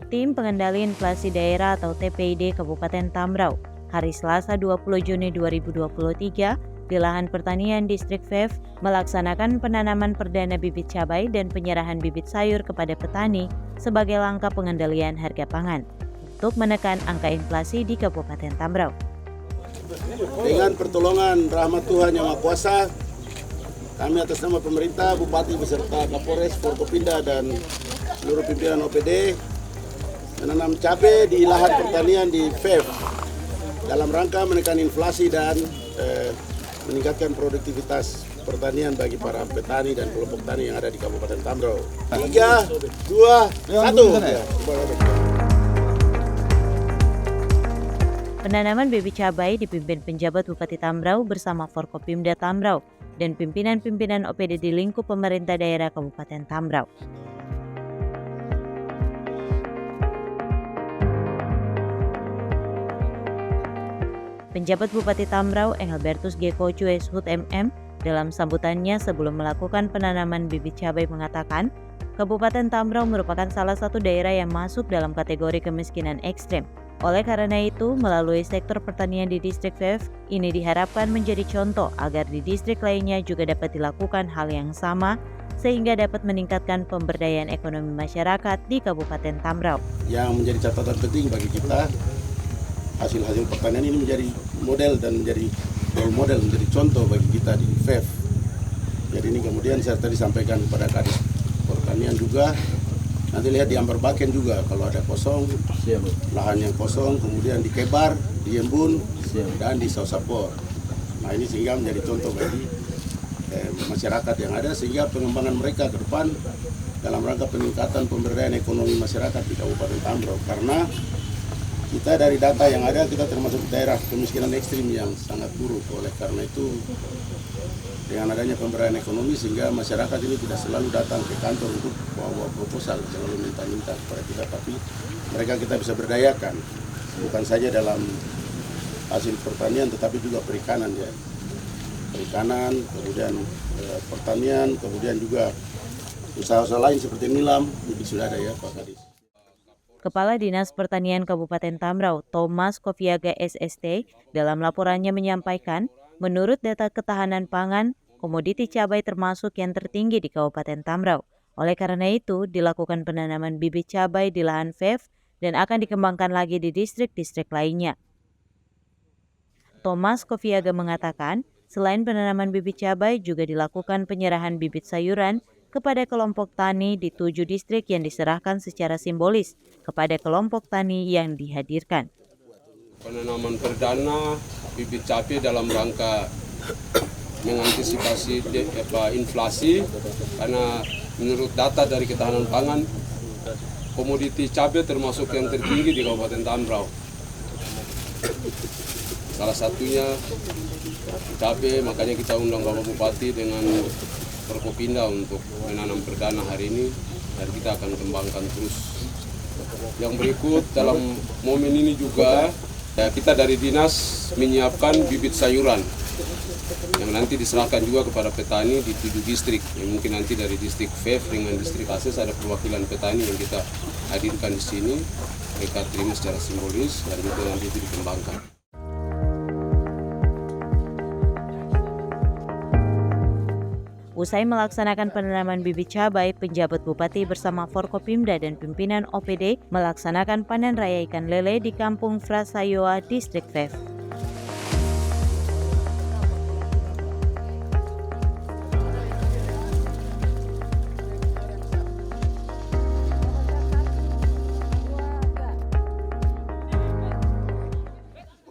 Tim Pengendali Inflasi Daerah atau TPID Kabupaten Tambrau hari Selasa 20 Juni 2023 di lahan pertanian Distrik Vev melaksanakan penanaman perdana bibit cabai dan penyerahan bibit sayur kepada petani sebagai langkah pengendalian harga pangan untuk menekan angka inflasi di Kabupaten Tambrau. Dengan pertolongan rahmat Tuhan Yang Maha Kuasa, kami atas nama pemerintah, Bupati beserta Kapolres, Forkopimda dan seluruh pimpinan OPD menanam cabai di lahan pertanian di Vev dalam rangka menekan inflasi dan meningkatkan produktivitas pertanian bagi para petani dan kelompok tani yang ada di Kabupaten Tambrau. 3, 2, 1. Penanaman bibit cabai dipimpin penjabat Bupati Tambrau bersama Forkopimda Tambrau dan pimpinan-pimpinan OPD di lingkup pemerintah daerah Kabupaten Tambrau. Penjabat Bupati Tambrau Engelbertus G. Kocu Shut MM dalam sambutannya sebelum melakukan penanaman bibit cabai mengatakan, Kabupaten Tambrau merupakan salah satu daerah yang masuk dalam kategori kemiskinan ekstrem. Oleh karena itu, melalui sektor pertanian di Distrik Vev, ini diharapkan menjadi contoh agar di distrik lainnya juga dapat dilakukan hal yang sama, sehingga dapat meningkatkan pemberdayaan ekonomi masyarakat di Kabupaten Tambrau. Yang menjadi catatan penting bagi kita, hasil-hasil pertanian ini menjadi model dan menjadi role model, menjadi contoh bagi kita di Vev. Jadi ini kemudian saya tadi sampaikan kepada Kadis Pertanian juga, nanti lihat di Amberbaken juga kalau ada kosong, lahan yang kosong, kemudian di Kebar, di Embun, dan di Sausapor. Nah ini sehingga menjadi contoh bagi masyarakat yang ada, sehingga pengembangan mereka ke depan dalam rangka peningkatan pemberdayaan ekonomi masyarakat di Kabupaten Tambrau. Karena kita dari data yang ada, kita termasuk daerah kemiskinan ekstrim yang sangat buruk. Oleh karena itu, dengan adanya pemberdayaan ekonomi sehingga masyarakat ini tidak selalu datang ke kantor untuk bawa proposal, selalu minta-minta kepada kita, tapi mereka kita bisa berdayakan, bukan saja dalam hasil pertanian tetapi juga perikanan ya. Perikanan, kemudian pertanian, kemudian juga usaha-usaha lain seperti nilam, mungkin sudah ada ya Pak Kadis. Kepala Dinas Pertanian Kabupaten Tambrau, Thomas Kofiaga SST, dalam laporannya menyampaikan, menurut data ketahanan pangan, komoditi cabai termasuk yang tertinggi di Kabupaten Tambrau. Oleh karena itu, dilakukan penanaman bibit cabai di lahan Vev dan akan dikembangkan lagi di distrik-distrik lainnya. Thomas Kofiaga mengatakan, selain penanaman bibit cabai, juga dilakukan penyerahan bibit sayuran kepada kelompok tani di 7 distrik yang diserahkan secara simbolis kepada kelompok tani yang dihadirkan. Penanaman perdana bibit cabai dalam rangka mengantisipasi inflasi, karena menurut data dari ketahanan pangan, komoditi cabai termasuk yang tertinggi di Kabupaten Tambrau. Salah satunya cabai, makanya kita undang Bapak Bupati dengan Forkopimda untuk menanam perdana hari ini, dan kita akan kembangkan terus. Yang berikut dalam momen ini juga, kita dari dinas menyiapkan bibit sayuran yang nanti diserahkan juga kepada petani di 7 distrik. Yang mungkin nanti dari distrik Vev dengan distrik Ases ada perwakilan petani yang kita hadirkan di sini. Mereka terima secara simbolis dan juga nanti itu dikembangkan. Usai melaksanakan penanaman bibit cabai, penjabat Bupati bersama Forkopimda dan pimpinan OPD melaksanakan panen raya ikan lele di Kampung Frasayoa, Distrik Vev.